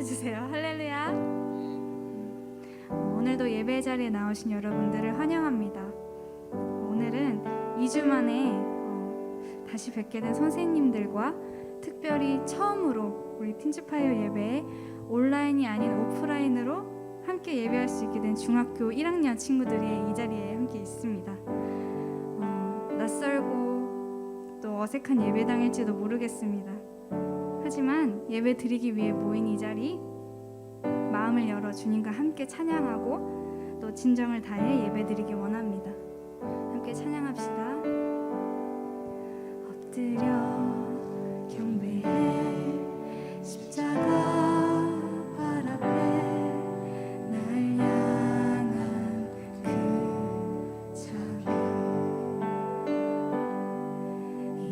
해주세요. 할렐루야. 오늘도 예배 자리에 나오신 여러분들을 환영합니다. 오늘은 2주 만에 다시 뵙게 된 선생님들과 특별히 처음으로 우리 틴즈파이어 예배에 온라인이 아닌 오프라인으로 함께 예배할 수 있게 된 중학교 1학년 친구들이 이 자리에 함께 있습니다. 낯설고 또 어색한 예배당일지도 모르겠습니다. 하지만 예배 드리기 위해 모인 이 자리, 마음을 열어 주님과 함께 찬양하고 또 진정을 다해 예배 드리기 원합니다. 함께 찬양합시다. 엎드려 경배해 십자가 발 앞에 날 향한 그 자비,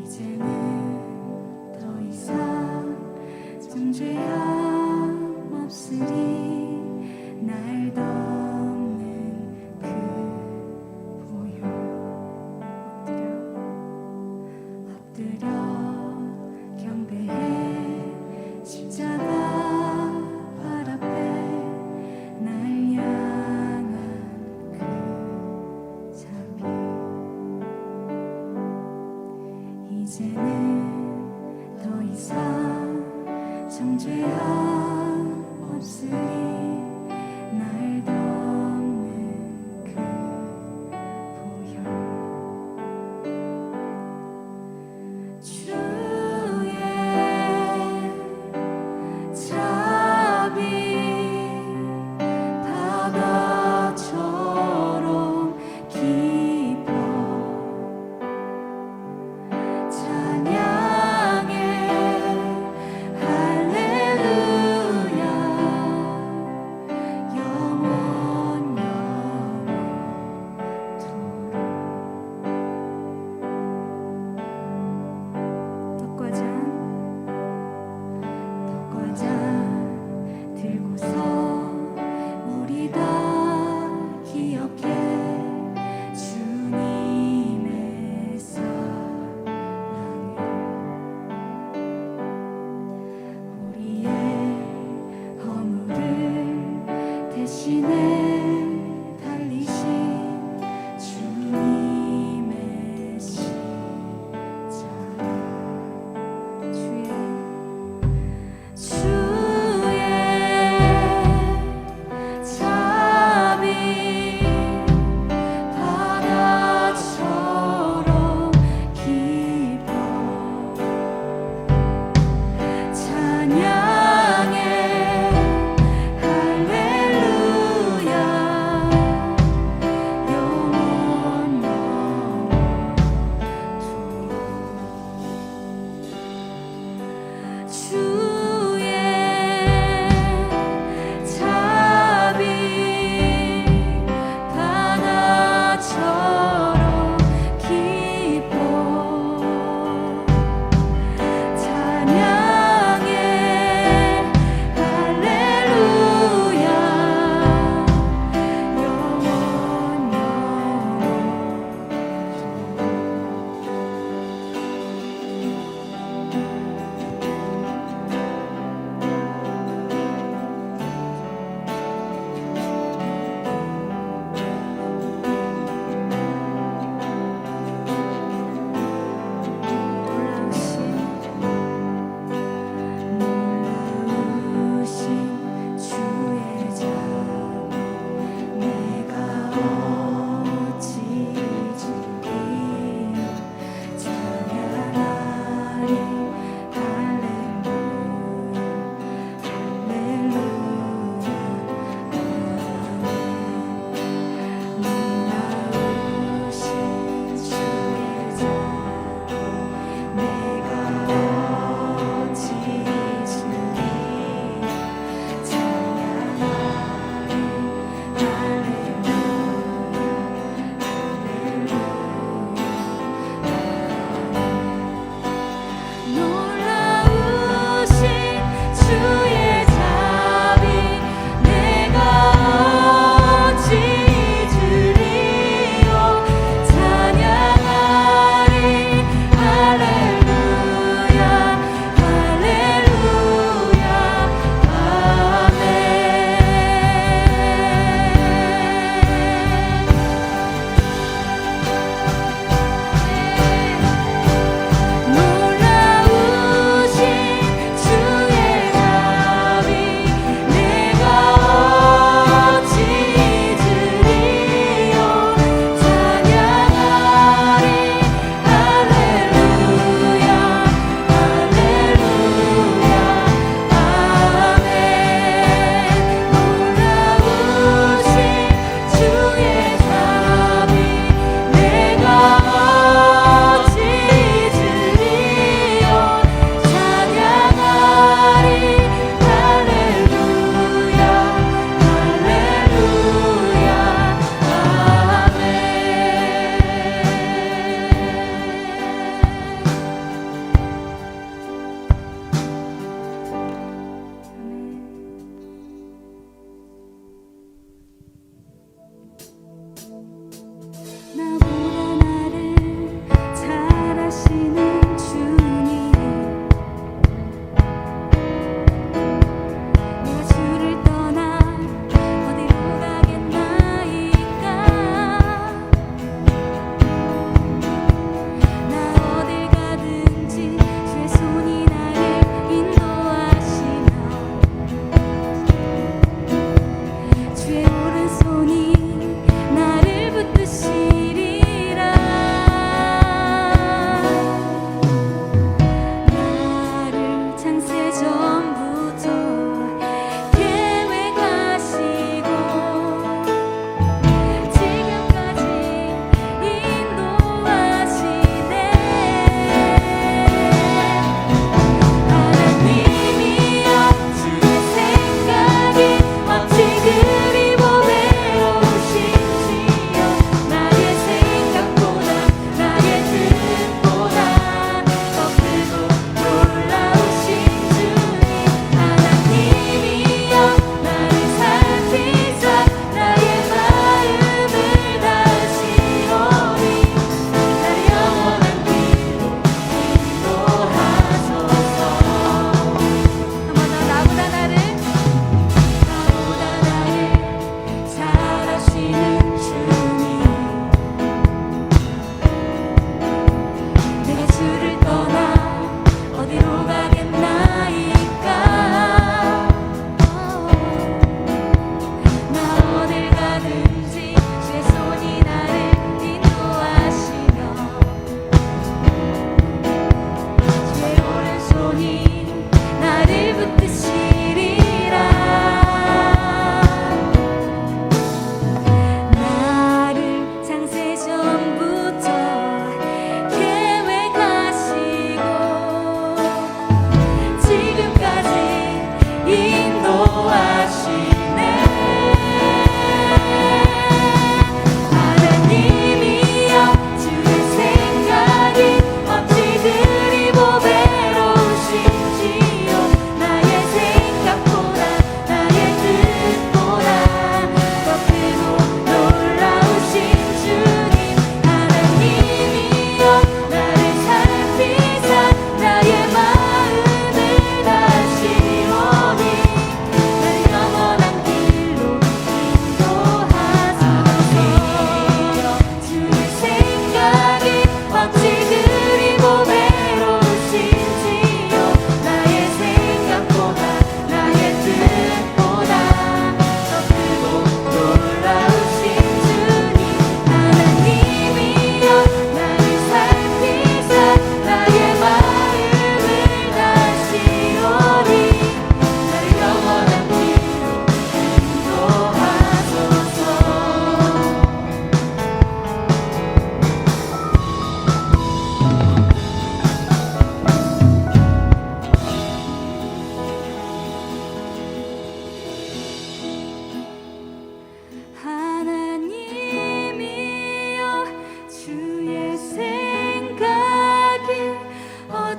이제는 더 이상 정죄함 없으리, 날 덮는 그 보혈. 엎드려 경배해 십자가 발 앞에 날 향한 그 자비, 이제는 더 이상 정죄함 없으리, 날 덮는 그 보혈. 주의 자비 바다처럼 깊어 찬양해 할렐루야.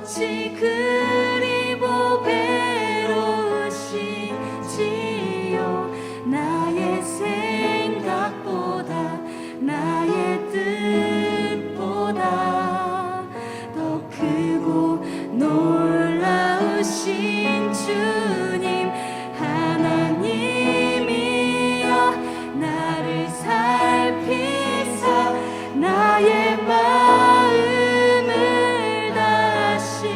어찌 그리 보배로우시지요. 나의 생각보다 나의 뜻보다 더 크고 놀라우신 주님 하나님이여, 나를 살피사 나의 마음을 다하시오니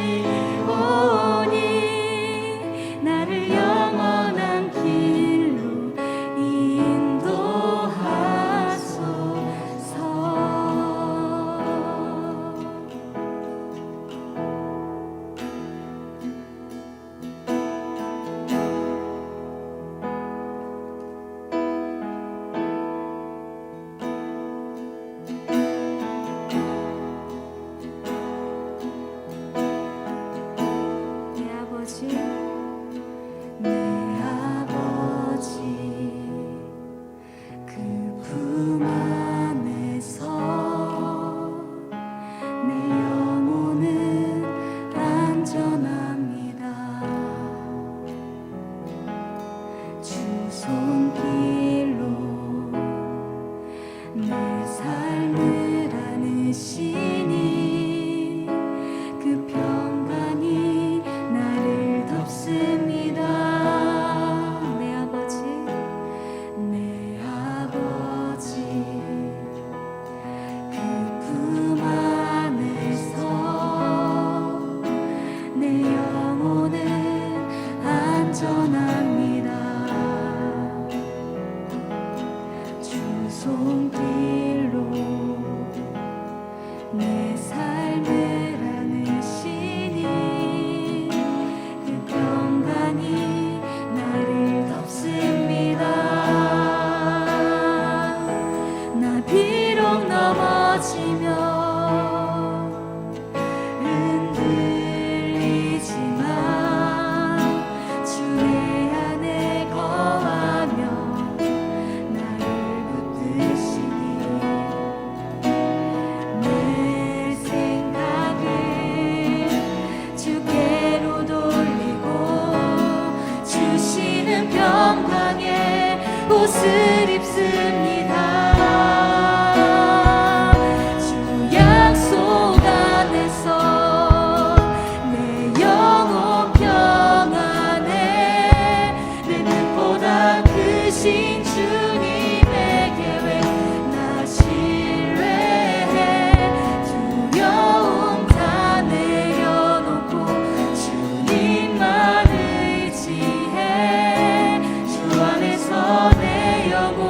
나를 영원한 길로 내 아버지 그 품 안에서 내 영혼은 안전합니다. 주 손길로 내 삶을 안으시니 그 평강이 나를 덮습니다. 내 아버지 그 품 안에서 내 영혼은 안전합니다. 주 손길로 내 삶을 안으시니 그 평강이 나를 덮습니다. 나 비록 넘어지면 흔들리지만 주 내 안에 거하며 나를 붙드시니 내 생각을 주께로 돌리고 주시는 평강의 옷을 입습니다. 주 약속 안에서 내 영혼 평안해 내 뜻보다 크신 주님의 계획 나 신뢰해 두려움 다 내려놓고 주님만 의지해 주 안에서 내 영혼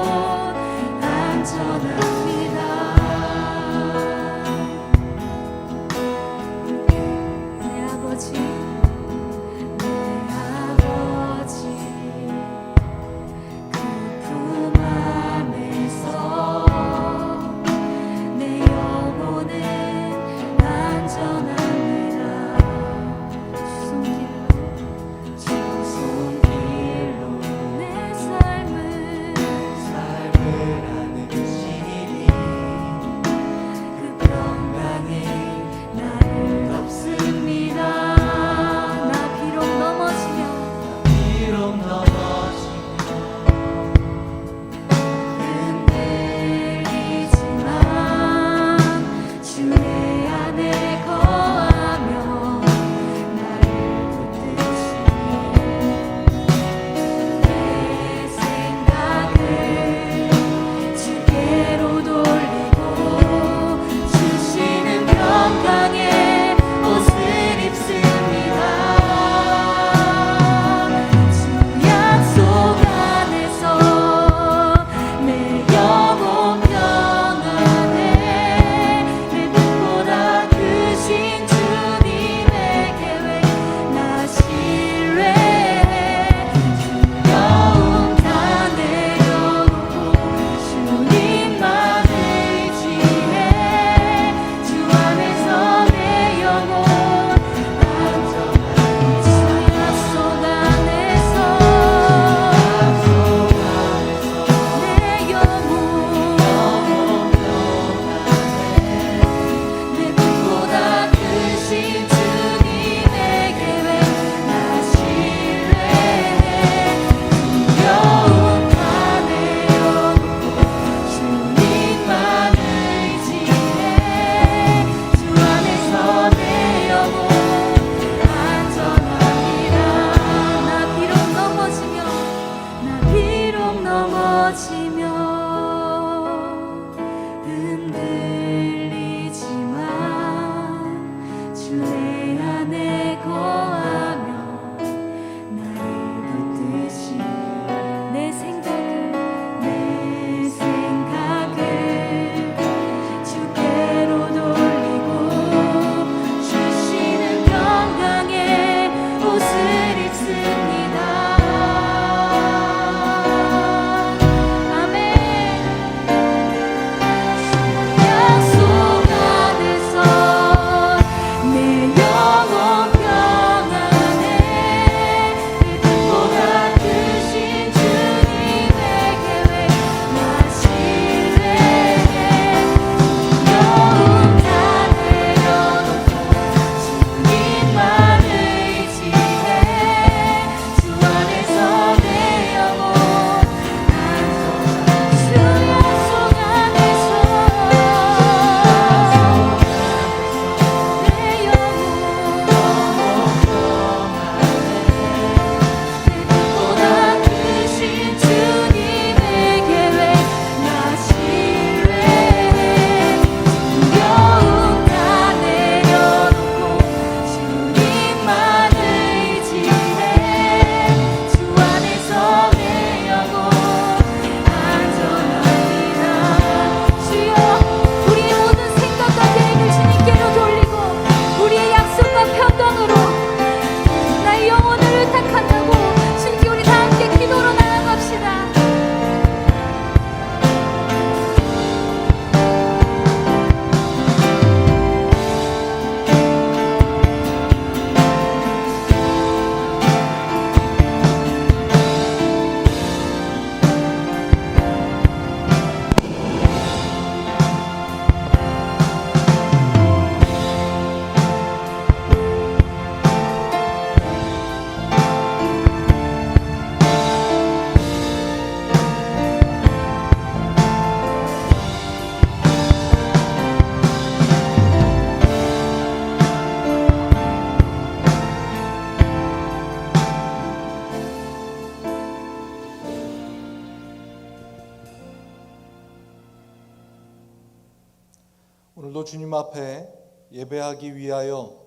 오늘도 주님 앞에 예배하기 위하여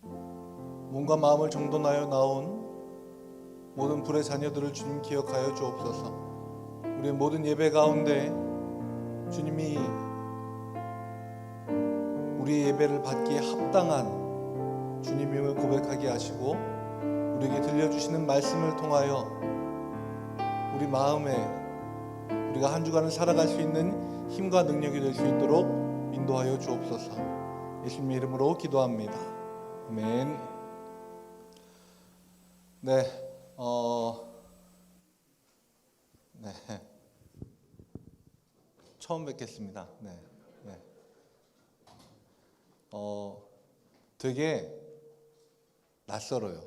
몸과 마음을 정돈하여 나온 모든 불의 자녀들을 주님 기억하여 주옵소서. 우리의 모든 예배 가운데 주님이 우리의 예배를 받기에 합당한 주님임을 고백하게 하시고 우리에게 들려주시는 말씀을 통하여 우리 마음에 우리가 한 주간을 살아갈 수 있는 힘과 능력이 될 수 있도록 인도하여 주옵소서. 예수님의 이름으로 기도합니다. 아멘. 네, 처음 뵙겠습니다. 되게 낯설어요.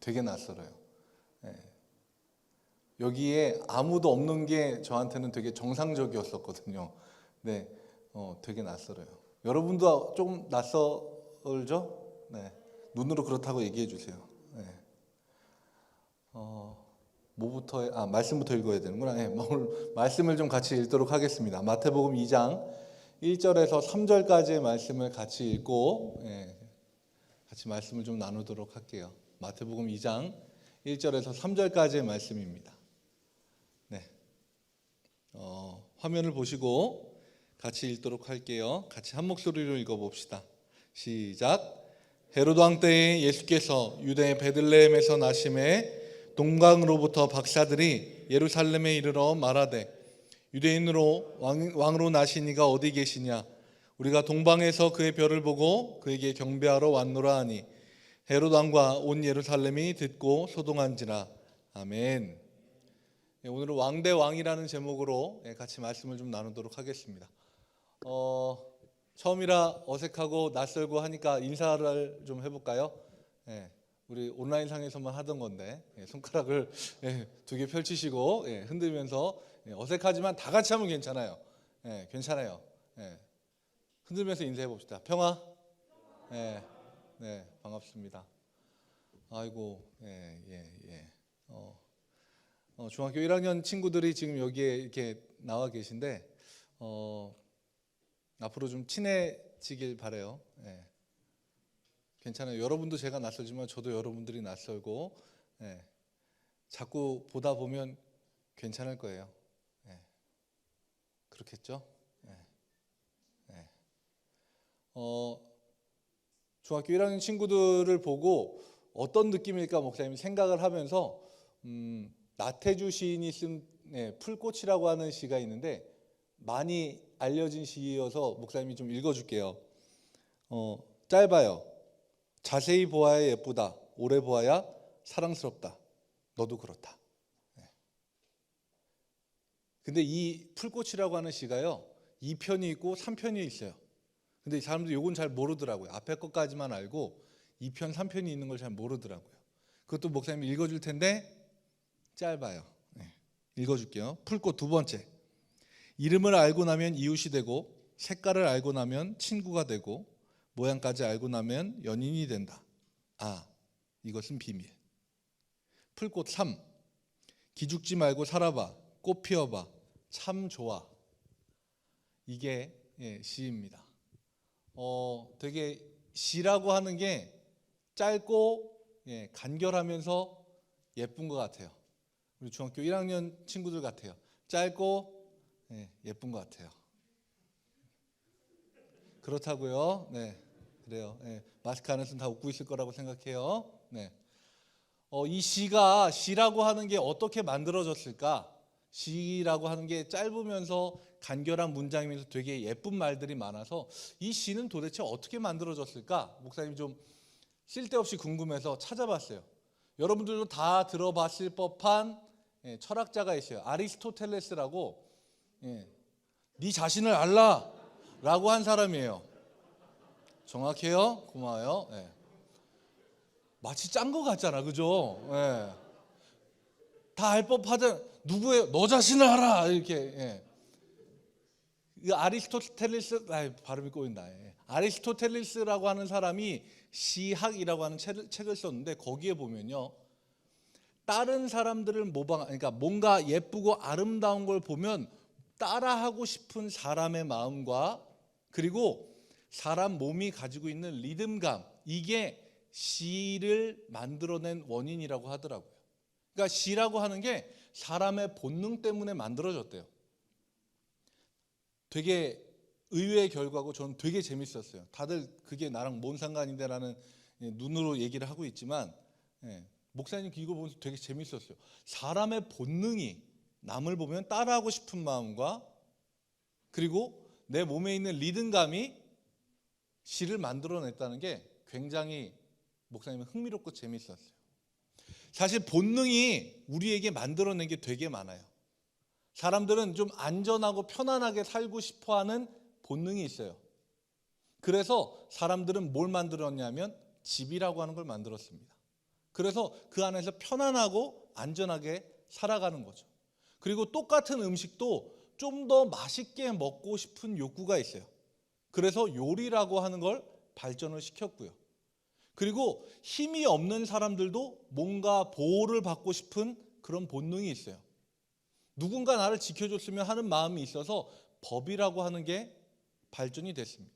되게 낯설어요. 여기에 아무도 없는 게 저한테는 되게 정상적이었었거든요. 네, 되게 낯설어요. 여러분도 조금 낯설죠? 네, 눈으로 그렇다고 얘기해 주세요. 네. 말씀부터 읽어야 되는구나. 네, 오늘 말씀을 좀 같이 읽도록 하겠습니다. 마태복음 2장 1절에서 3절까지의 말씀을 같이 읽고 같이 말씀을 좀 나누도록 할게요. 마태복음 2장 1절에서 3절까지의 말씀입니다. 네, 화면을 보시고 같이 읽도록 할게요. 같이 한 목소리로 읽어봅시다. 시작. 헤로드 왕 때에 예수께서 유대 베들레헴에서 나심에 동방으로부터 박사들이 예루살렘에 이르러 말하되 유대인으로 왕으로 나신 이가 어디 계시냐? 우리가 동방에서 그의 별을 보고 그에게 경배하러 왔노라 하니 헤로드 왕과 온 예루살렘이 듣고 소동한지라. 아멘. 오늘은 왕대 왕이라는 제목으로 같이 말씀을 좀 나누도록 하겠습니다. 처음이라 어색하고 낯설고 하니까 인사를 좀 해볼까요? 우리 온라인상에서만 하던 건데 손가락을 2개 펼치시고 흔들면서 어색하지만 다 같이 하면 괜찮아요. 괜찮아요. 흔들면서 인사해 봅시다. 평화. 네, 반갑습니다. 아이고, 중학교 1학년 친구들이 지금 여기에 이렇게 나와 계신데 앞으로 좀 친해지길 바래요. 괜찮아요. 여러분도 제가 낯설지만 저도 여러분들이 낯설고 자꾸 보다 보면 괜찮을 거예요. 그렇겠죠? 중학교 1학년 친구들을 보고 어떤 느낌일까 목사님이 생각을 하면서 나태주 시인이 쓴 풀꽃이라고 하는 시가 있는데 많이 알려진 시여서 목사님이 좀 읽어줄게요. 짧아요. 자세히 보아야 예쁘다. 오래 보아야 사랑스럽다. 너도 그렇다. 근데 이 풀꽃이라고 하는 시가요 2편이 있고 3편이 있어요. 근데 이 사람들이 요건 잘 모르더라고요. 앞에 것까지만 알고 2편, 3편이 있는 걸 잘 모르더라고요. 그것도 목사님이 읽어줄 텐데 짧아요. 읽어줄게요. 풀꽃 두 번째. 이름을 알고 나면 이웃이 되고 색깔을 알고 나면 친구가 되고 모양까지 알고 나면 연인이 된다. 이것은 비밀. 풀꽃 3. 기죽지 말고 살아봐. 꽃 피워봐. 참 좋아. 이게 시입니다. 되게 시라고 하는 게 짧고 간결하면서 예쁜 것 같아요. 우리 중학교 1학년 친구들 같아요. 짧고 예쁜 것 같아요. 그렇다고요? 네, 그래요. 마스크 안에서는 다 웃고 있을 거라고 생각해요. 이 시라고 하는 게 어떻게 만들어졌을까? 시라고 하는 게 짧으면서 간결한 문장이면서 되게 예쁜 말들이 많아서 이 시는 도대체 어떻게 만들어졌을까? 목사님이 좀 쓸데없이 궁금해서 찾아봤어요. 여러분들도 다 들어봤을 법한 철학자가 있어요. 아리스토텔레스라고. 네 자신을 알라 라고 한 사람이에요. 정확해요? 고마워요. 마치 짠 거 같잖아, 그죠? 다 알 법하던 누구예요? 너 자신을 알아 이렇게. 이 아리스토텔레스 발음이 꼬인다. 아리스토텔레스라고 하는 사람이 시학이라고 하는 책을 썼는데 거기에 보면요, 다른 사람들을 그러니까 뭔가 예쁘고 아름다운 걸 보면 따라하고 싶은 사람의 마음과 그리고 사람 몸이 가지고 있는 리듬감, 이게 시를 만들어낸 원인이라고 하더라고요. 그러니까 시라고 하는 게 사람의 본능 때문에 만들어졌대요. 되게 의외의 결과고 저는 되게 재밌었어요. 다들 그게 나랑 뭔 상관인데라는 눈으로 얘기를 하고 있지만 목사님 이거 보면서 되게 재밌었어요. 사람의 본능이 남을 보면 따라하고 싶은 마음과 그리고 내 몸에 있는 리듬감이 시를 만들어냈다는 게 굉장히 목사님은 흥미롭고 재밌었어요. 사실 본능이 우리에게 만들어낸 게 되게 많아요. 사람들은 좀 안전하고 편안하게 살고 싶어하는 본능이 있어요. 그래서 사람들은 뭘 만들었냐면 집이라고 하는 걸 만들었습니다. 그래서 그 안에서 편안하고 안전하게 살아가는 거죠. 그리고 똑같은 음식도 좀 더 맛있게 먹고 싶은 욕구가 있어요. 그래서 요리라고 하는 걸 발전을 시켰고요. 그리고 힘이 없는 사람들도 뭔가 보호를 받고 싶은 그런 본능이 있어요. 누군가 나를 지켜줬으면 하는 마음이 있어서 법이라고 하는 게 발전이 됐습니다.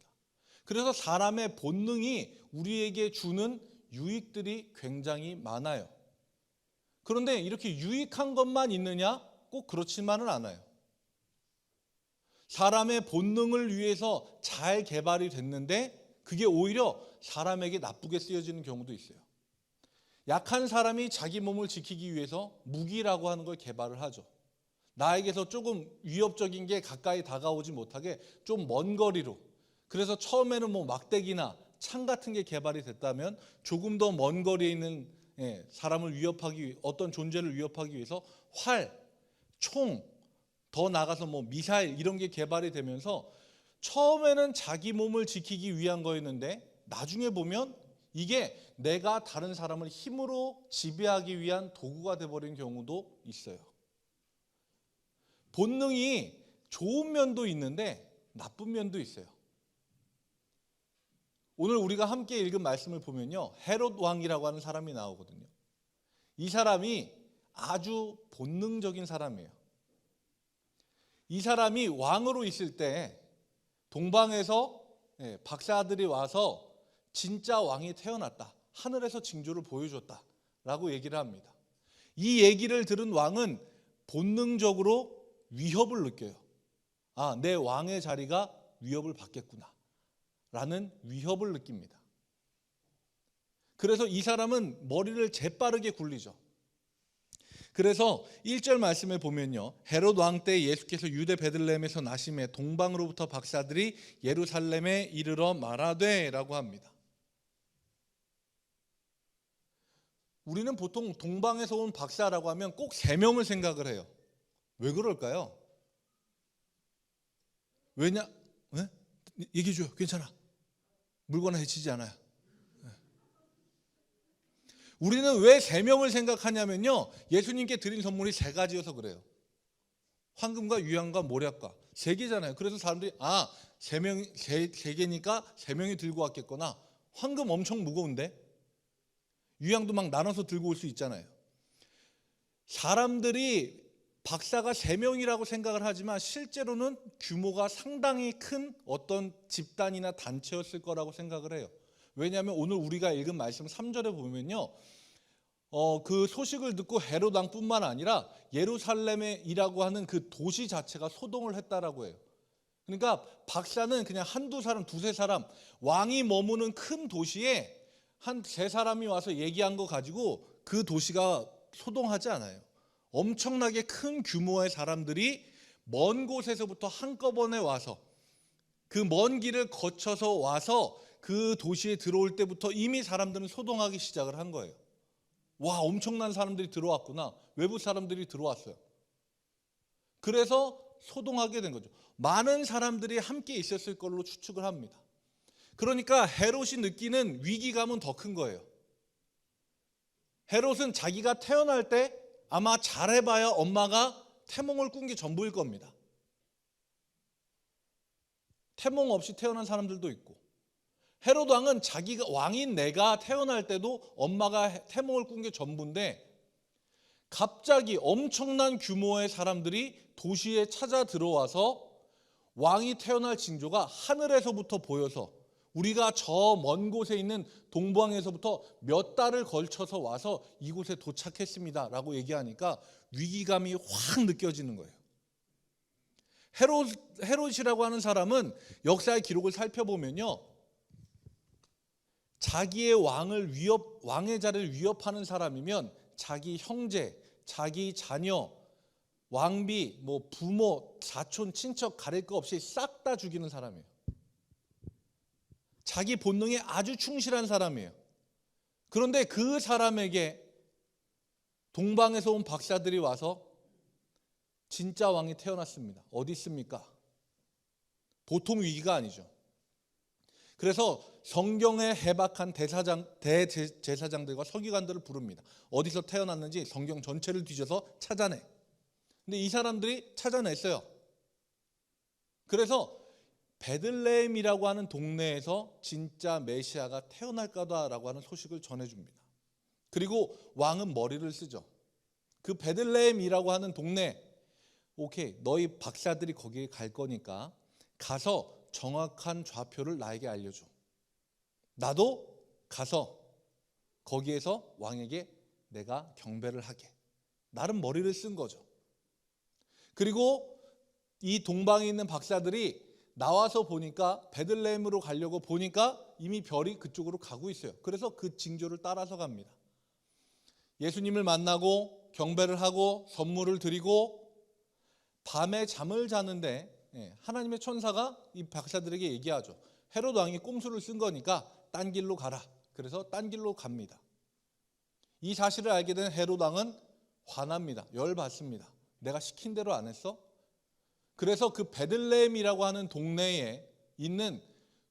그래서 사람의 본능이 우리에게 주는 유익들이 굉장히 많아요. 그런데 이렇게 유익한 것만 있느냐? 꼭 그렇지만은 않아요. 사람의 본능을 위해서 잘 개발이 됐는데 그게 오히려 사람에게 나쁘게 쓰여지는 경우도 있어요. 약한 사람이 자기 몸을 지키기 위해서 무기라고 하는 걸 개발을 하죠. 나에게서 조금 위협적인 게 가까이 다가오지 못하게 좀 먼 거리로. 그래서 처음에는 뭐 막대기나 창 같은 게 개발이 됐다면 조금 더 먼 거리에 있는 사람을 위협하기, 어떤 존재를 위협하기 위해서 활, 총, 더 나가서 뭐 미사일 이런 게 개발이 되면서 처음에는 자기 몸을 지키기 위한 거였는데 나중에 보면 이게 내가 다른 사람을 힘으로 지배하기 위한 도구가 돼버린 경우도 있어요. 본능이 좋은 면도 있는데 나쁜 면도 있어요. 오늘 우리가 함께 읽은 말씀을 보면요, 헤롯 왕이라고 하는 사람이 나오거든요. 이 사람이 아주 본능적인 사람이에요. 이 사람이 왕으로 있을 때 동방에서 박사들이 와서 진짜 왕이 태어났다, 하늘에서 징조를 보여줬다 라고 얘기를 합니다. 이 얘기를 들은 왕은 본능적으로 위협을 느껴요. 아, 내 왕의 자리가 위협을 받겠구나 라는 위협을 느낍니다. 그래서 이 사람은 머리를 재빠르게 굴리죠. 그래서 1절 말씀에 보면요, 헤롯 왕 때 예수께서 유대 베들레헴에서 나심에 동방으로부터 박사들이 예루살렘에 이르러 말하되 라고 합니다. 우리는 보통 동방에서 온 박사라고 하면 꼭 3명을 생각을 해요. 왜 그럴까요? 왜냐? 네? 얘기해줘요. 괜찮아. 물거나 해치지 않아요. 우리는 왜 3명을 생각하냐면요, 예수님께 드린 선물이 3가지여서 그래요. 황금과 유향과 모략과 3개잖아요. 그래서 사람들이 3개니까 3명이 들고 왔겠거나, 황금 엄청 무거운데 유향도 막 나눠서 들고 올 수 있잖아요. 사람들이 박사가 3명이라고 생각을 하지만 실제로는 규모가 상당히 큰 어떤 집단이나 단체였을 거라고 생각을 해요. 왜냐하면 오늘 우리가 읽은 말씀 3절에 보면요, 그 소식을 듣고 헤롯 왕뿐만 아니라 예루살렘이라고 하는 그 도시 자체가 소동을 했다라고 해요. 그러니까 박사는 그냥 한두 사람, 두세 사람, 왕이 머무는 큰 도시에 한 3사람이 와서 얘기한 거 가지고 그 도시가 소동하지 않아요. 엄청나게 큰 규모의 사람들이 먼 곳에서부터 한꺼번에 와서, 그 먼 길을 거쳐서 와서 그 도시에 들어올 때부터 이미 사람들은 소동하기 시작을 한 거예요. 와, 엄청난 사람들이 들어왔구나. 외부 사람들이 들어왔어요. 그래서 소동하게 된 거죠. 많은 사람들이 함께 있었을 걸로 추측을 합니다. 그러니까 헤롯이 느끼는 위기감은 더 큰 거예요. 헤롯은 자기가 태어날 때 아마 잘해봐야 엄마가 태몽을 꾼 게 전부일 겁니다. 태몽 없이 태어난 사람들도 있고, 헤롯 왕은 자기가 왕인 내가 태어날 때도 엄마가 태몽을 꾼 게 전부인데 갑자기 엄청난 규모의 사람들이 도시에 찾아 들어와서 왕이 태어날 징조가 하늘에서부터 보여서 우리가 저 먼 곳에 있는 동방에서부터 몇 달을 걸쳐서 와서 이곳에 도착했습니다 라고 얘기하니까 위기감이 확 느껴지는 거예요. 헤롯이라고 하는 사람은 역사의 기록을 살펴보면요, 자기의 왕의 자리를 위협하는 사람이면 자기 형제, 자기 자녀, 왕비, 부모, 사촌, 친척 가릴 거 없이 싹 다 죽이는 사람이에요. 자기 본능에 아주 충실한 사람이에요. 그런데 그 사람에게 동방에서 온 박사들이 와서 진짜 왕이 태어났습니다. 어디 있습니까? 보통 위기가 아니죠. 그래서 성경에 해박한 대제사장들과 서기관들을 부릅니다. 어디서 태어났는지 성경 전체를 뒤져서 찾아내. 근데 이 사람들이 찾아냈어요. 그래서 베들레헴이라고 하는 동네에서 진짜 메시아가 태어날 거다라고 하는 소식을 전해줍니다. 그리고 왕은 머리를 쓰죠. 그 베들레헴이라고 하는 동네, 오케이, 너희 박사들이 거기에 갈 거니까 가서 정확한 좌표를 나에게 알려줘. 나도 가서 거기에서 왕에게 내가 경배를 하게. 나름 머리를 쓴 거죠. 그리고 이 동방에 있는 박사들이 나와서 보니까 베들레헴으로 가려고 보니까 이미 별이 그쪽으로 가고 있어요. 그래서 그 징조를 따라서 갑니다. 예수님을 만나고 경배를 하고 선물을 드리고 밤에 잠을 자는데 하나님의 천사가 이 박사들에게 얘기하죠. 헤롯 왕이 꼼수를 쓴 거니까 딴 길로 가라. 그래서 딴 길로 갑니다. 이 사실을 알게 된 헤롯 왕은 화납니다. 열받습니다. 내가 시킨 대로 안 했어? 그래서 그 베들레헴이라고 하는 동네에 있는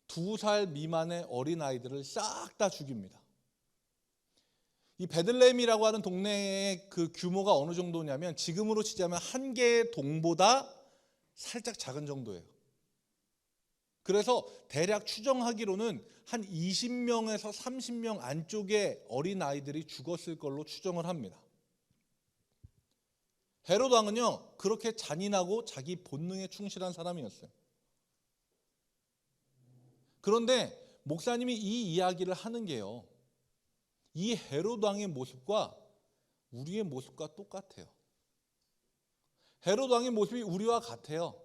2살 미만의 어린아이들을 싹 다 죽입니다. 이 베들레헴이라고 하는 동네의 그 규모가 어느 정도냐면 지금으로 치자면 한 개의 동보다 살짝 작은 정도예요. 그래서 대략 추정하기로는 한 20명에서 30명 안쪽의 어린아이들이 죽었을 걸로 추정을 합니다. 헤롯 왕은요, 그렇게 잔인하고 자기 본능에 충실한 사람이었어요. 그런데 목사님이 이 이야기를 하는 게요, 이 헤롯 왕의 모습과 우리의 모습과 똑같아요. 헤롯 왕의 모습이 우리와 같아요.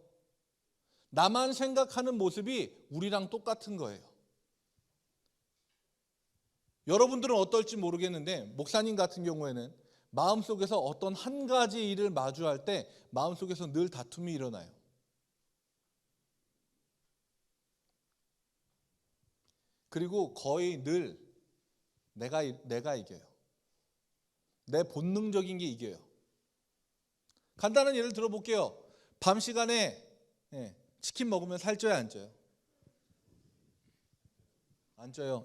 나만 생각하는 모습이 우리랑 똑같은 거예요. 여러분들은 어떨지 모르겠는데 목사님 같은 경우에는 마음속에서 어떤 한 가지 일을 마주할 때 마음속에서 늘 다툼이 일어나요. 그리고 거의 늘 내가 이겨요. 내 본능적인 게 이겨요. 간단한 예를 들어볼게요. 밤 시간에 치킨 먹으면 살쪄요, 안 쪄요? 안 쪄요.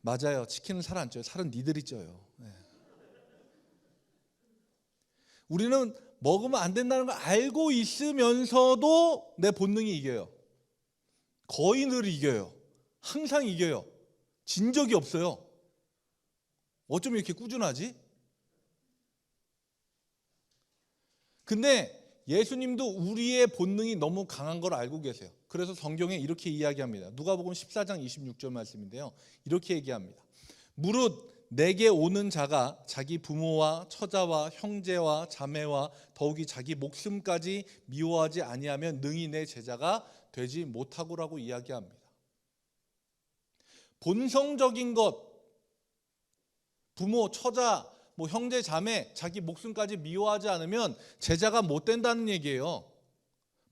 맞아요. 치킨은 살 안 쪄요. 살은 니들이 쪄요. 우리는 먹으면 안 된다는 걸 알고 있으면서도 내 본능이 이겨요. 거의 늘 이겨요. 항상 이겨요. 진 적이 없어요. 어쩜 이렇게 꾸준하지? 근데 예수님도 우리의 본능이 너무 강한 걸 알고 계세요. 그래서 성경에 이렇게 이야기합니다. 누가복음 14장 26절 말씀인데요. 이렇게 얘기합니다. 무릇 내게 오는 자가 자기 부모와 처자와 형제와 자매와 더욱이 자기 목숨까지 미워하지 아니하면 능히 내 제자가 되지 못하고라고 이야기합니다. 본성적인 것, 부모, 처자, 형제, 자매, 자기 목숨까지 미워하지 않으면 제자가 못 된다는 얘기예요.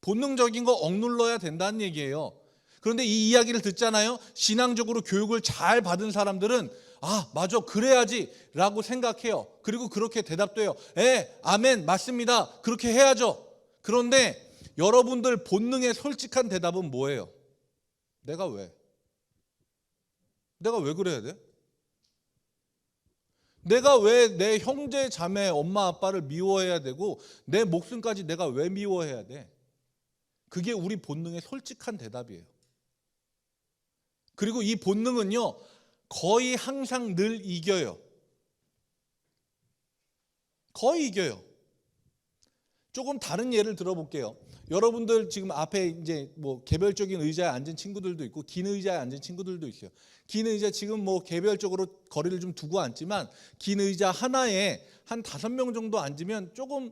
본능적인 거 억눌러야 된다는 얘기예요. 그런데 이 이야기를 듣잖아요. 신앙적으로 교육을 잘 받은 사람들은 아, 맞아, 그래야지 라고 생각해요. 그리고 그렇게 대답돼요. 아멘, 맞습니다. 그렇게 해야죠. 그런데 여러분들 본능의 솔직한 대답은 뭐예요? 내가 왜 그래야 돼? 내가 왜 내 형제, 자매, 엄마, 아빠를 미워해야 되고 내 목숨까지 내가 왜 미워해야 돼? 그게 우리 본능의 솔직한 대답이에요. 그리고 이 본능은요, 거의 항상 늘 이겨요. 거의 이겨요. 조금 다른 예를 들어볼게요. 여러분들 지금 앞에 이제 뭐 개별적인 의자에 앉은 친구들도 있고 긴 의자에 앉은 친구들도 있어요. 긴 의자 지금 뭐 개별적으로 거리를 좀 두고 앉지만 긴 의자 하나에 한 5명 정도 앉으면 조금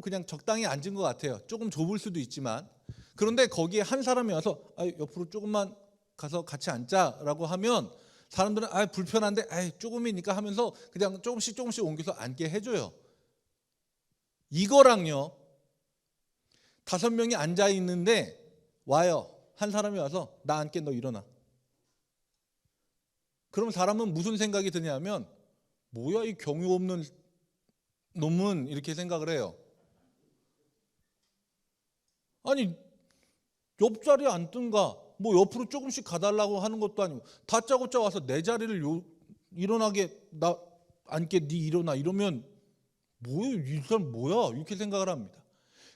그냥 적당히 앉은 것 같아요. 조금 좁을 수도 있지만 그런데 거기에 한 사람이 와서 옆으로 조금만 가서 같이 앉자라고 하면 사람들은 불편한데 조금이니까 하면서 그냥 조금씩 옮겨서 앉게 해줘요. 이거랑요, 5명이 앉아 있는데 와요. 한 사람이 와서 나 앉게, 너 일어나. 그럼 사람은 무슨 생각이 드냐면 뭐야 이 경유 없는 놈은, 이렇게 생각을 해요. 아니 옆자리에 앉든가 뭐 옆으로 조금씩 가달라고 하는 것도 아니고 다짜고짜 와서 내 자리를 일어나게, 나 앉게, 네 일어나, 이러면 뭐예요? 이 사람 뭐야? 이렇게 생각을 합니다.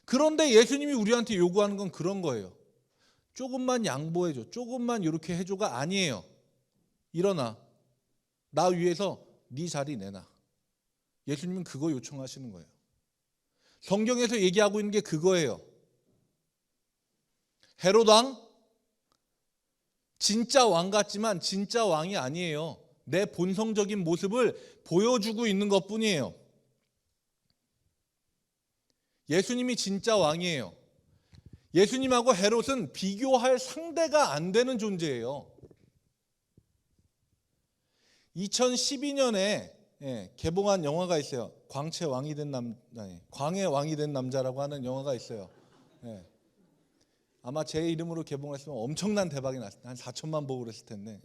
그런데 예수님이 우리한테 요구하는 건 그런 거예요. 조금만 양보해줘, 조금만 이렇게 해줘가 아니에요. 일어나, 나 위해서 네 자리 내놔. 예수님은 그거 요청하시는 거예요. 성경에서 얘기하고 있는 게 그거예요. 헤롯 왕, 진짜 왕 같지만 진짜 왕이 아니에요. 내 본성적인 모습을 보여주고 있는 것뿐이에요. 예수님이 진짜 왕이에요. 예수님하고 헤롯은 비교할 상대가 안 되는 존재예요. 2012년에 개봉한 영화가 있어요. 광의 왕이 된 남자라고 하는 영화가 있어요. 아마 제 이름으로 개봉했으면 엄청난 대박이 났을 텐데, 한 4천만 보고 그랬을 텐데.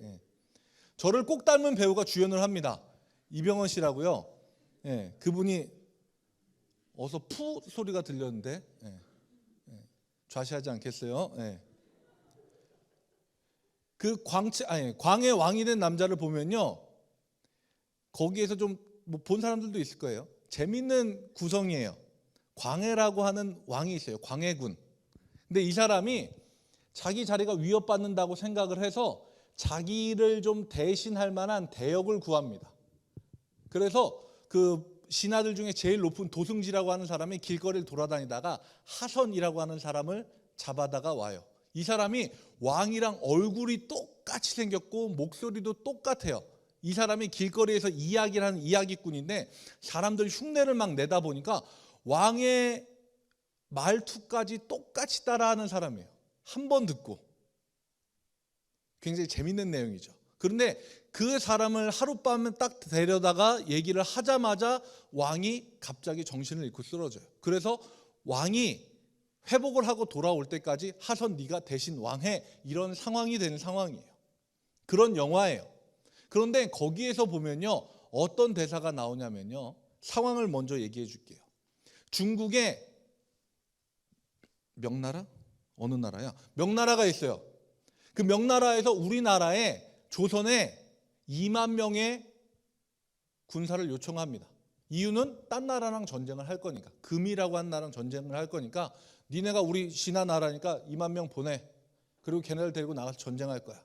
저를 꼭 닮은 배우가 주연을 합니다. 이병헌 씨라고요. 그분이 어서 푸 소리가 들렸는데 좌시하지 않겠어요? 그 광의 왕이 된 남자를 보면요, 거기에서 좀 본 사람들도 있을 거예요. 재밌는 구성이에요. 광해라고 하는 왕이 있어요. 광해군. 근데 이 사람이 자기 자리가 위협받는다고 생각을 해서 자기를 좀 대신할 만한 대역을 구합니다. 그래서 그 신하들 중에 제일 높은 도승지라고 하는 사람이 길거리를 돌아다니다가 하선이라고 하는 사람을 잡아다가 와요. 이 사람이 왕이랑 얼굴이 똑같이 생겼고 목소리도 똑같아요. 이 사람이 길거리에서 이야기를 하는 이야기꾼인데 사람들 흉내를 막 내다 보니까 왕의 말투까지 똑같이 따라하는 사람이에요. 한 번 듣고. 굉장히 재밌는 내용이죠. 그런데 그 사람을 하룻밤에 딱 데려다가 얘기를 하자마자 왕이 갑자기 정신을 잃고 쓰러져요. 그래서 왕이 회복을 하고 돌아올 때까지 하선 네가 대신 왕해, 이런 상황이 되는 상황이에요. 그런 영화예요. 그런데 거기에서 보면요, 어떤 대사가 나오냐면요, 상황을 먼저 얘기해 줄게요. 중국에 명나라? 어느 나라야? 명나라가 있어요. 그 명나라에서 우리나라에 조선에 2만 명의 군사를 요청합니다. 이유는 딴 나라랑 전쟁을 할 거니까, 금이라고 한 나라랑 전쟁을 할 거니까 니네가 우리 신하 나라니까 2만 명 보내. 그리고 걔네를 데리고 나가서 전쟁할 거야.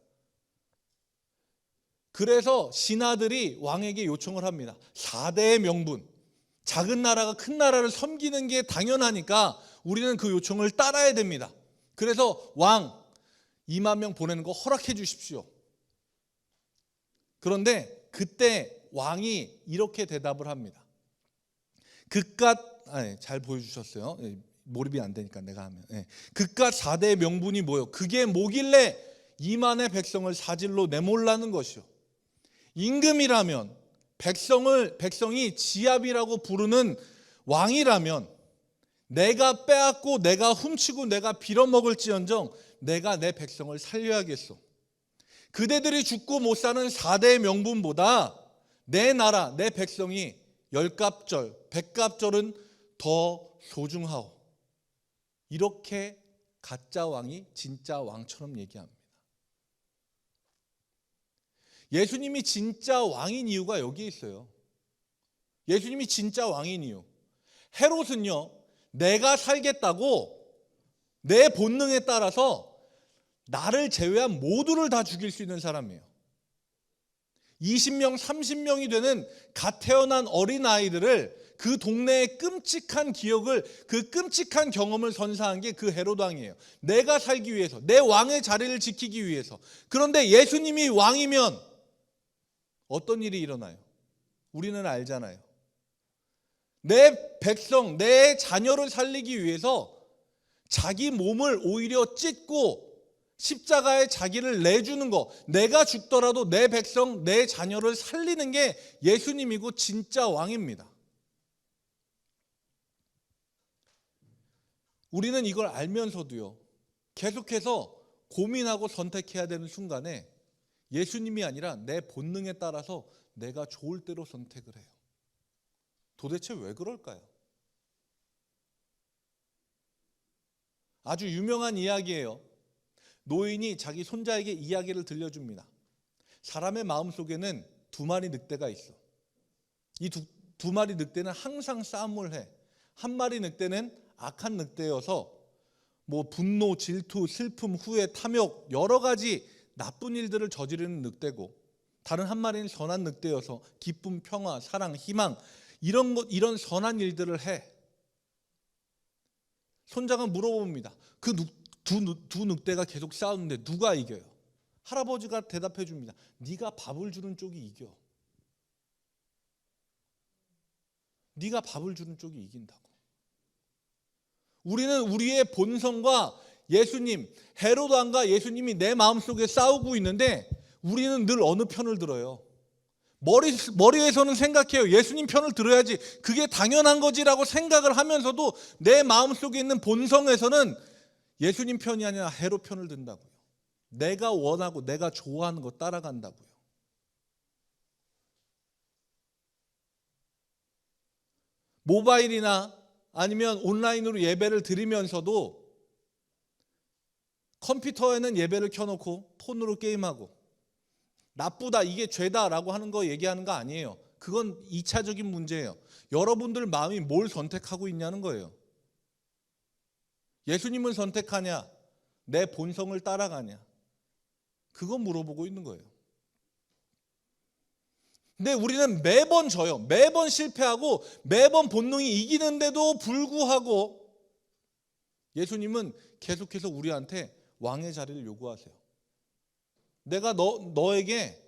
그래서 신하들이 왕에게 요청을 합니다. 4대의 명분. 작은 나라가 큰 나라를 섬기는 게 당연하니까 우리는 그 요청을 따라야 됩니다. 그래서 왕 2만 명 보내는 거 허락해 주십시오. 그런데 그때 왕이 이렇게 대답을 합니다. 잘 보여주셨어요. 몰입이 안 되니까 내가 하면. 그깟 4대의 명분이 뭐요? 그게 뭐길래 2만의 백성을 사질로 내몰라는 것이요. 임금이라면, 백성이 지압이라고 부르는 왕이라면, 내가 빼앗고 내가 훔치고 내가 빌어먹을지언정 내가 내 백성을 살려야겠소. 그대들이 죽고 못 사는 4대의 명분보다 내 나라, 내 백성이 10갑절, 100갑절은 더 소중하오. 이렇게 가짜 왕이 진짜 왕처럼 얘기합니다. 예수님이 진짜 왕인 이유가 여기에 있어요. 예수님이 진짜 왕인 이유. 헤롯은요, 내가 살겠다고 내 본능에 따라서 나를 제외한 모두를 다 죽일 수 있는 사람이에요. 20명, 30명이 되는 갓 태어난 어린아이들을 그 동네의 끔찍한 기억을, 그 끔찍한 경험을 선사한 게 그 헤롯 왕이에요. 내가 살기 위해서, 내 왕의 자리를 지키기 위해서. 그런데 예수님이 왕이면 어떤 일이 일어나요? 우리는 알잖아요. 내 백성, 내 자녀를 살리기 위해서 자기 몸을 오히려 찢고 십자가에 자기를 내주는 거, 내가 죽더라도 내 백성, 내 자녀를 살리는 게 예수님이고 진짜 왕입니다. 우리는 이걸 알면서도요, 계속해서 고민하고 선택해야 되는 순간에 예수님이 아니라 내 본능에 따라서 내가 좋을 대로 선택을 해요. 도대체 왜 그럴까요? 아주 유명한 이야기예요. 노인이 자기 손자에게 이야기를 들려줍니다. 사람의 마음속에는 두 마리 늑대가 있어. 이 두 마리 늑대는 항상 싸움을 해. 한 마리 늑대는 악한 늑대여서 뭐 분노, 질투, 슬픔, 후회, 탐욕 여러 가지 나쁜 일들을 저지르는 늑대고, 다른 한 마리는 선한 늑대여서 기쁨, 평화, 사랑, 희망 이런 선한 일들을 해. 손자가 물어봅니다. 그 두 늑대가 계속 싸우는데 누가 이겨요? 할아버지가 대답해 줍니다. 네가 밥을 주는 쪽이 이겨. 네가 밥을 주는 쪽이 이긴다고. 우리는 우리의 본성과 예수님, 헤롯 왕과 예수님이 내 마음속에 싸우고 있는데 우리는 늘 어느 편을 들어요? 머리에서는 생각해요. 예수님 편을 들어야지, 그게 당연한 거지라고 생각을 하면서도 내 마음속에 있는 본성에서는 예수님 편이 아니라 헤롯 편을 든다고요. 내가 원하고 내가 좋아하는 거 따라간다고요. 모바일이나 아니면 온라인으로 예배를 드리면서도 컴퓨터에는 예배를 켜놓고 폰으로 게임하고, 나쁘다, 이게 죄다라고 하는 거 얘기하는 거 아니에요. 그건 2차적인 문제예요. 여러분들 마음이 뭘 선택하고 있냐는 거예요. 예수님을 선택하냐, 내 본성을 따라가냐, 그거 물어보고 있는 거예요. 근데 우리는 매번 져요. 매번 실패하고 매번 본능이 이기는데도 불구하고 예수님은 계속해서 우리한테 왕의 자리를 요구하세요. 내가 너에게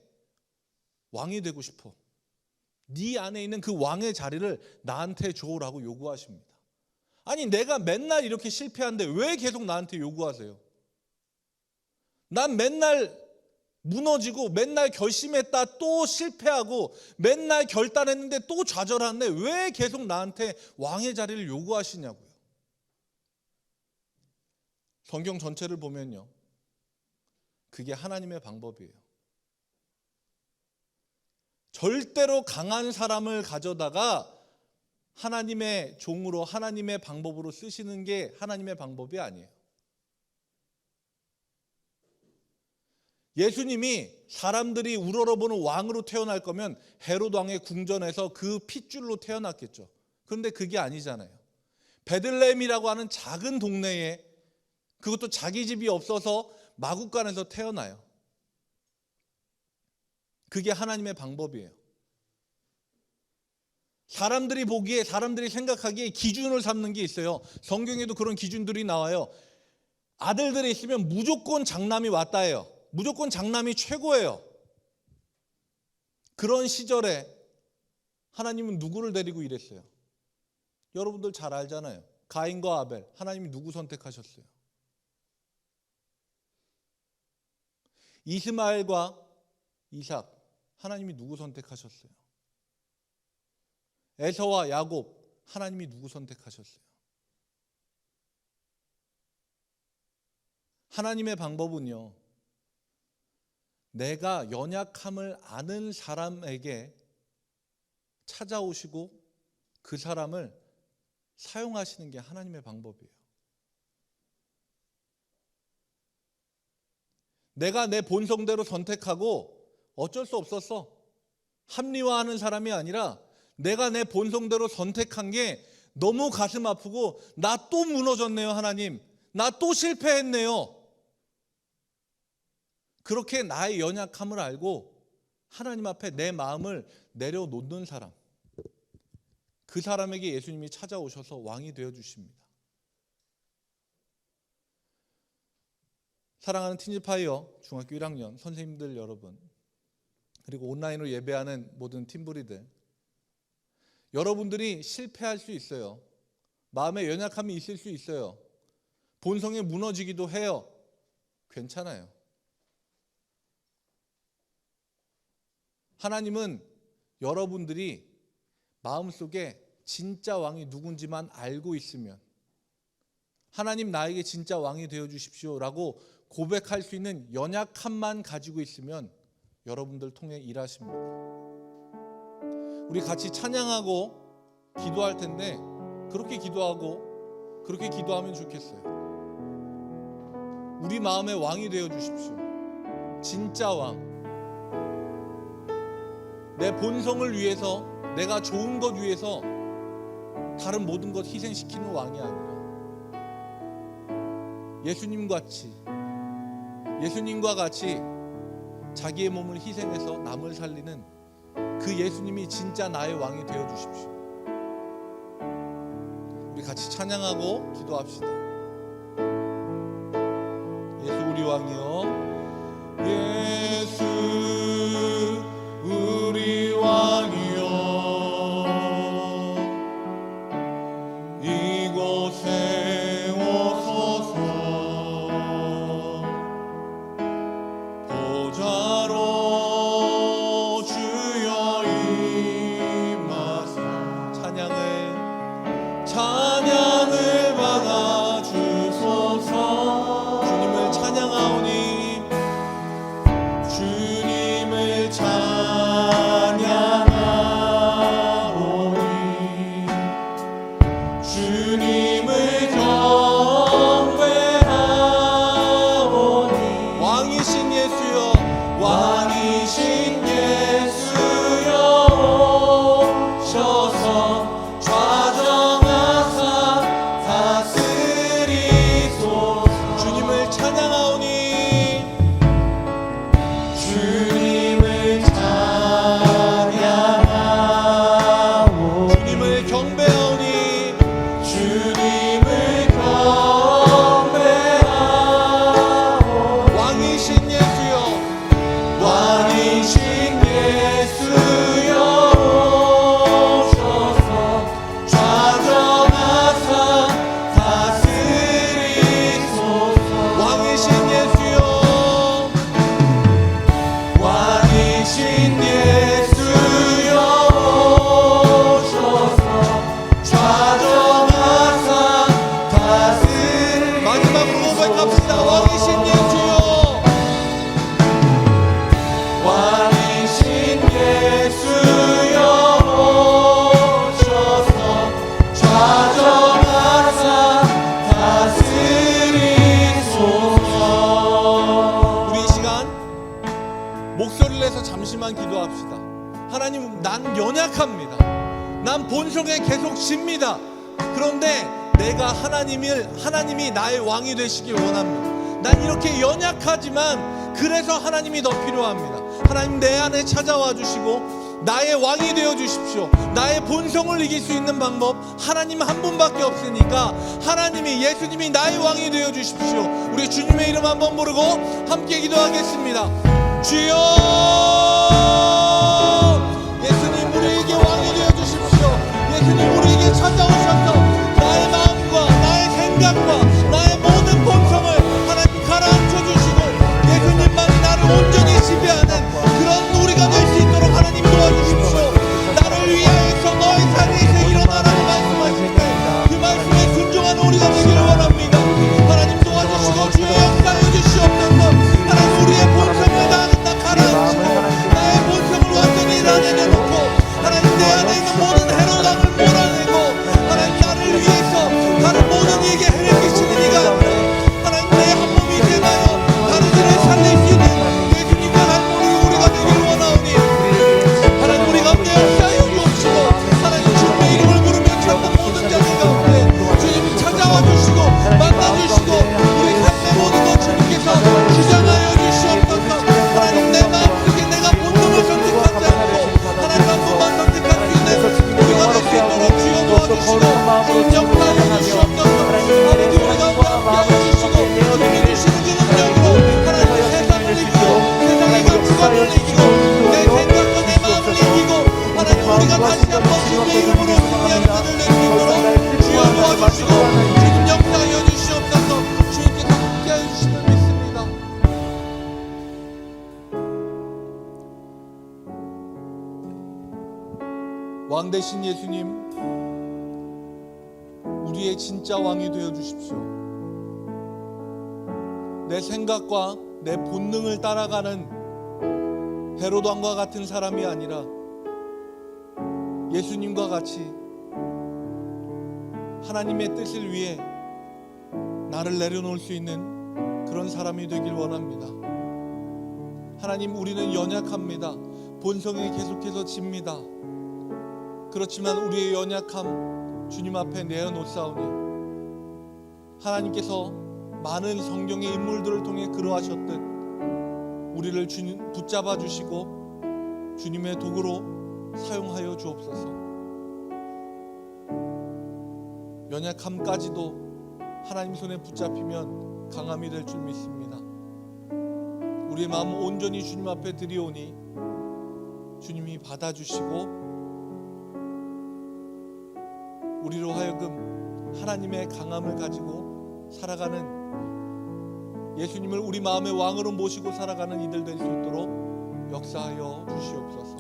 왕이 되고 싶어. 네 안에 있는 그 왕의 자리를 나한테 줘라고 요구하십니다. 아니, 내가 맨날 이렇게 실패하는데 왜 계속 나한테 요구하세요? 난 맨날 무너지고 맨날 결심했다 또 실패하고 맨날 결단했는데 또 좌절하는데 왜 계속 나한테 왕의 자리를 요구하시냐고요. 성경 전체를 보면요, 그게 하나님의 방법이에요. 절대로 강한 사람을 가져다가 하나님의 종으로, 하나님의 방법으로 쓰시는 게 하나님의 방법이 아니에요. 예수님이 사람들이 우러러보는 왕으로 태어날 거면 헤롯 왕의 궁전에서 그 핏줄로 태어났겠죠. 그런데 그게 아니잖아요. 베들레헴이라고 하는 작은 동네에, 그것도 자기 집이 없어서 마구간에서 태어나요. 그게 하나님의 방법이에요. 사람들이 보기에, 사람들이 생각하기에 기준을 삼는 게 있어요. 성경에도 그런 기준들이 나와요. 아들들이 있으면 무조건 장남이 왔다 해요. 무조건 장남이 최고예요. 그런 시절에 하나님은 누구를 데리고 일했어요? 여러분들 잘 알잖아요. 가인과 아벨, 하나님이 누구 선택하셨어요? 이스마엘과 이삭, 하나님이 누구 선택하셨어요? 에서와 야곱, 하나님이 누구 선택하셨어요? 하나님의 방법은요, 내가 연약함을 아는 사람에게 찾아오시고 그 사람을 사용하시는 게 하나님의 방법이에요. 내가 내 본성대로 선택하고 어쩔 수 없었어. 합리화하는 사람이 아니라 내가 내 본성대로 선택한 게 너무 가슴 아프고 나 또 무너졌네요, 하나님. 나 또 실패했네요. 그렇게 나의 연약함을 알고 하나님 앞에 내 마음을 내려놓는 사람, 그 사람에게 예수님이 찾아오셔서 왕이 되어주십니다. 사랑하는 틴즈파이어 중학교 1학년 선생님들 여러분, 그리고 온라인으로 예배하는 모든 팀부리들, 여러분들이 실패할 수 있어요. 마음에 연약함이 있을 수 있어요. 본성이 무너지기도 해요. 괜찮아요. 하나님은 여러분들이 마음속에 진짜 왕이 누군지만 알고 있으면, 하나님 나에게 진짜 왕이 되어주십시오 라고 고백할 수 있는 연약함만 가지고 있으면 여러분들 통해 일하십니다. 우리 같이 찬양하고 기도할 텐데, 그렇게 기도하고 그렇게 기도하면 좋겠어요. 우리 마음의 왕이 되어주십시오. 진짜 왕. 내 본성을 위해서, 내가 좋은 것 위해서 다른 모든 것 희생시키는 왕이 아니라 예수님과 같이 자기의 몸을 희생해서 남을 살리는 그 예수님이 진짜 나의 왕이 되어주십시오. 우리 같이 찬양하고 기도합시다. 예수 우리 왕이여, 예수 우리 왕이여, 이곳에 오소서. 보좌로 주여 임하사 찬양을 받아 주소서. 주님을 찬양하오니, 주님을 찬양하오니, 주님을 경배하오니. 왕이신 예수여, 왕이신 예수여 오셔서 좌정하사 다스리소서. 주님을 찬양하오니, 주님을 찬양하오니, 주님을 경배하오니, 주님을 경배하오니. 왕이신 예수여, 왕이신 예수여 오셔서 좌정하사 다스리소서. 왕이신 예수여, 왕이신 예수여 오셔서 좌정하사 다스리소서. 마지막으로 고백합시다. 왕이신 예수여, 왕이신 예수여 오셔서 좌정하사 다스리소서. 우리 이 시간 목소리를 내서 잠시만 기도합시다. 하나님, 난 연약합니다. 난 본성에 계속 집니다. 그런데 내가 하나님이 나의 왕이 되시길 원합니다. 난 이렇게 연약하지만 그래서 하나님이 더 필요합니다. 하나님, 내 안에 찾아와 주시고 나의 왕이 되어 주십시오. 나의 본성을 이길 수 있는 방법 하나님 한 분밖에 없으니까 예수님이 나의 왕이 되어 주십시오. 우리 주님의 이름 한번 부르고 함께 기도하겠습니다. 주여, 예수님 우리에게 왕이 되어 주십시오. 예수님 우리에게 찾아오셔서 나의 마음과 나의 생각과 나의 모든 본성을 하나님 가라앉혀 주시고 예수님만이 나를 온전히 지배하는 그런 우리가 될 수 있도록 하나님 도와주십시오. 나를 위하여서 너의 산에서 일어나라고 말씀하실 때 그 말씀에 순종하는 우리가 되기를 원합니다. 하나님 도와주시고 주의 역사해 주시옵소서. 하나님, 우리의 본성을 다 가라앉혀 시간을 이기고 내 생각과 내 마음을 이기고 하나님 우리가 다시 한번 주님의 이름으로 승리하는 자들 될 수 있도록 주여 도와주시고 주님 역사하여 주시옵소서. 주님께서 함께하여 주시면 믿습니다. 왕 대신 예수님, 우리의 진짜 왕이 되어 주십시오. 내 생각과 내 본능을 따라가는 헤롯 왕과 같은 사람이 아니라 예수님과 같이 하나님의 뜻을 위해 나를 내려놓을 수 있는 그런 사람이 되길 원합니다. 하나님, 우리는 연약합니다. 본성이 계속해서 집니다. 그렇지만 우리의 연약함 주님 앞에 내어놓사오니 하나님께서 많은 성경의 인물들을 통해 그러하셨듯 우리를 주님 붙잡아 주시고 주님의 도구로 사용하여 주옵소서. 연약함까지도 하나님 손에 붙잡히면 강함이 될 줄 믿습니다. 우리의 마음 온전히 주님 앞에 드리오니 주님이 받아주시고 우리로 하여금 하나님의 강함을 가지고 살아가는, 예수님을 우리 마음의 왕으로 모시고 살아가는 이들 될 수 있도록 역사하여 주시옵소서.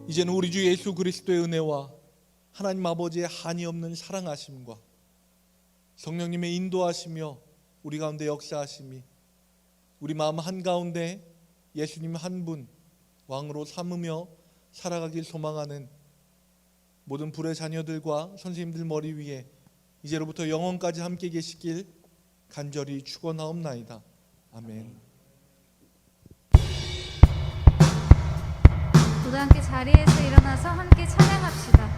이제는 우리 주 예수 그리스도의 은혜와 하나님 아버지의 한이 없는 사랑하심과 성령님의 인도하시며 우리 가운데 역사하심이 우리 마음 한가운데 예수님 한 분 왕으로 삼으며 살아가길 소망하는 모든 불의 자녀들과 선생님들 머리 위에 이제로부터 영원까지 함께 계시길 간절히 축원하옵나이다. 아멘. 모두 함께 자리에서 일어나서 함께 찬양합시다.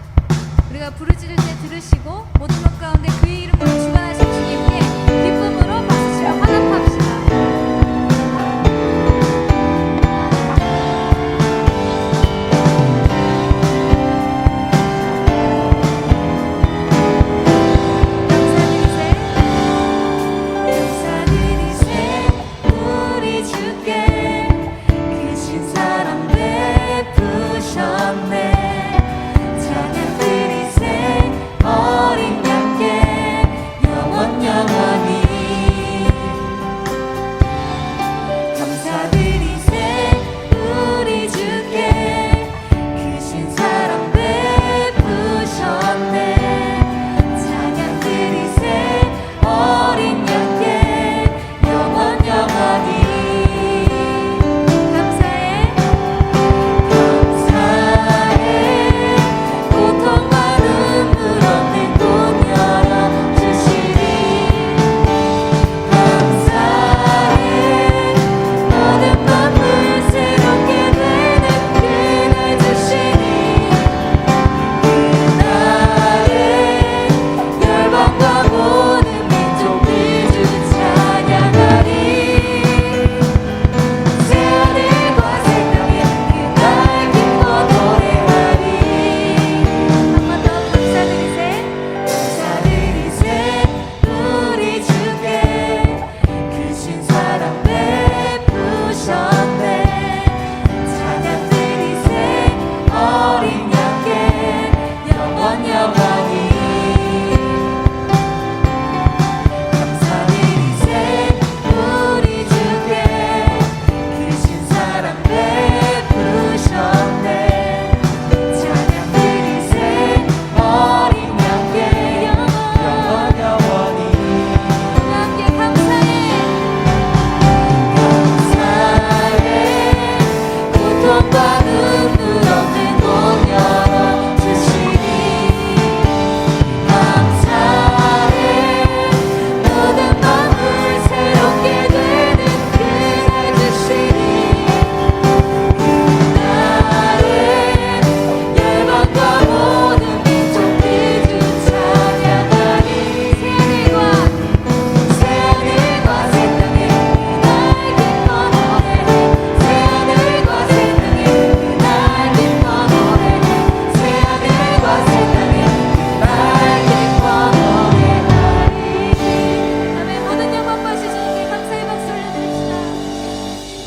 우리가 부르짖을 때 들으시고 모든 것 가운데 그의 이름으로 주관하신 주님께 기쁨으로 박수치며 환호합시다.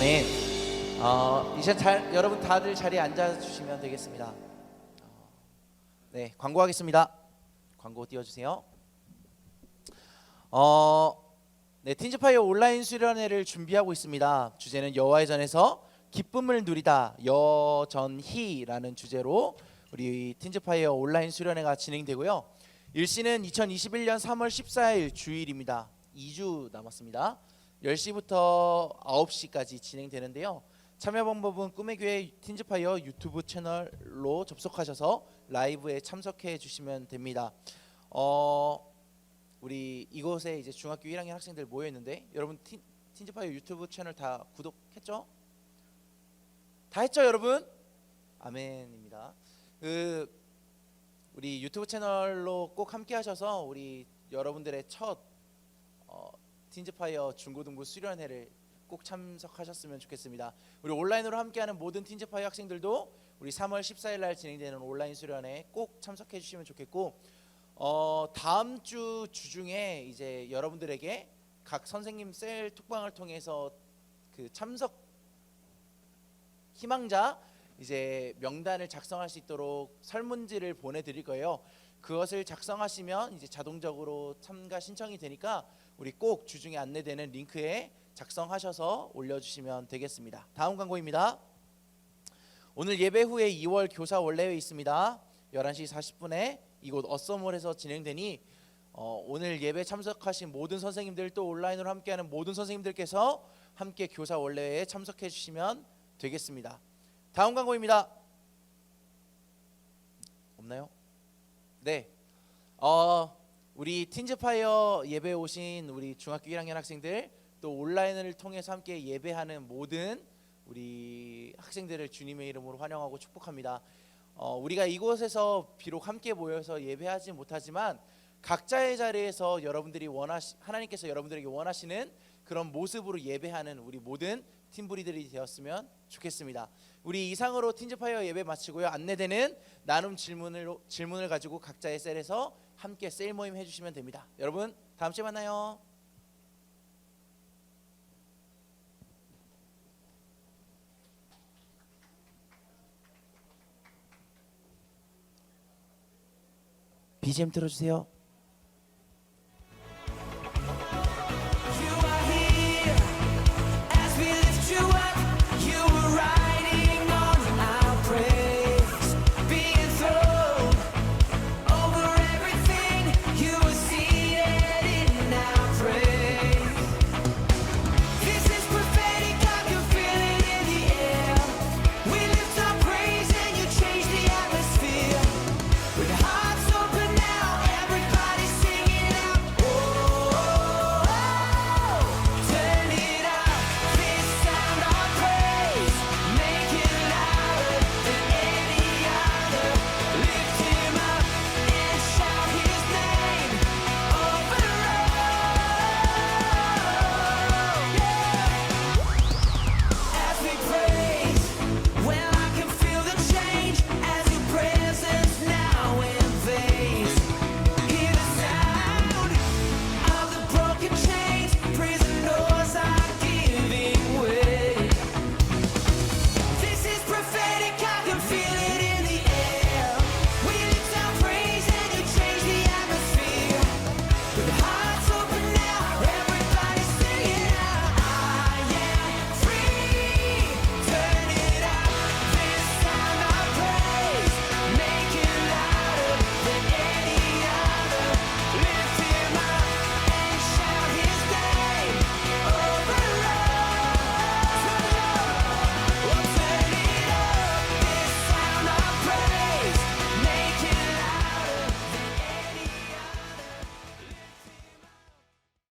아멘. 이제 여러분 다들 자리에 앉아 주시면 되겠습니다. 네, 광고하겠습니다. 광고 띄워주세요. 네, 틴즈파이어 온라인 수련회를 준비하고 있습니다. 주제는 여호와의 전에서 기쁨을 누리다 여전히라는 주제로 우리 틴즈파이어 온라인 수련회가 진행되고요. 일시는 2021년 3월 14일 주일입니다. 2주 남았습니다. 10시부터 9시까지 진행되는데요. 참여 방법은 꿈의 교회 틴즈파이어 유튜브 채널로 접속하셔서 라이브에 참석해 주시면 됩니다. 우리 이곳에 이제 중학교 1학년 학생들 모여 있는데 여러분 틴즈파이어 유튜브 채널 다 구독했죠? 다 했죠, 여러분? 아멘입니다. 우리 유튜브 채널로 꼭 함께 하셔서 우리 여러분들의 첫 틴즈파이어 중고등부 수련회를 꼭 참석하셨으면 좋겠습니다. 우리 온라인으로 함께하는 모든 틴즈파이어 학생들도 우리 3월 14일 날 진행되는 온라인 수련회 꼭 참석해 주시면 좋겠고, 다음 주 주중에 이제 여러분들에게 각 선생님 셀 톡방을 통해서 그 참석 희망자 이제 명단을 작성할 수 있도록 설문지를 보내드릴 거예요. 그것을 작성하시면 이제 자동적으로 참가 신청이 되니까 우리 꼭 주중에 안내되는 링크에 작성하셔서 올려주시면 되겠습니다. 다음 광고입니다. 오늘 예배 후에 2월 교사 원래회 있습니다. 11시 40분에 이곳 어썸홀에서 진행되니 오늘 예배 참석하신 모든 선생님들, 또 온라인으로 함께하는 모든 선생님들께서 함께 교사 원래회에 참석해 주시면 되겠습니다. 다음 광고입니다. 없나요? 네. 우리 틴즈파이어 예배에 오신 우리 중학교 1학년 학생들, 또 온라인을 통해서 함께 예배하는 모든 우리 학생들을 주님의 이름으로 환영하고 축복합니다. 우리가 이곳에서 비록 함께 모여서 예배하지 못하지만 각자의 자리에서 하나님께서 여러분들에게 원하시는 그런 모습으로 예배하는 우리 모든 팀부리들이 되었으면 좋겠습니다. 우리 이상으로 틴즈파이어 예배 마치고요. 안내되는 나눔 질문을 가지고 각자의 셀에서 함께 셀 모임 해주시면 됩니다. 여러분 다음 주에 만나요. BGM 틀어주세요.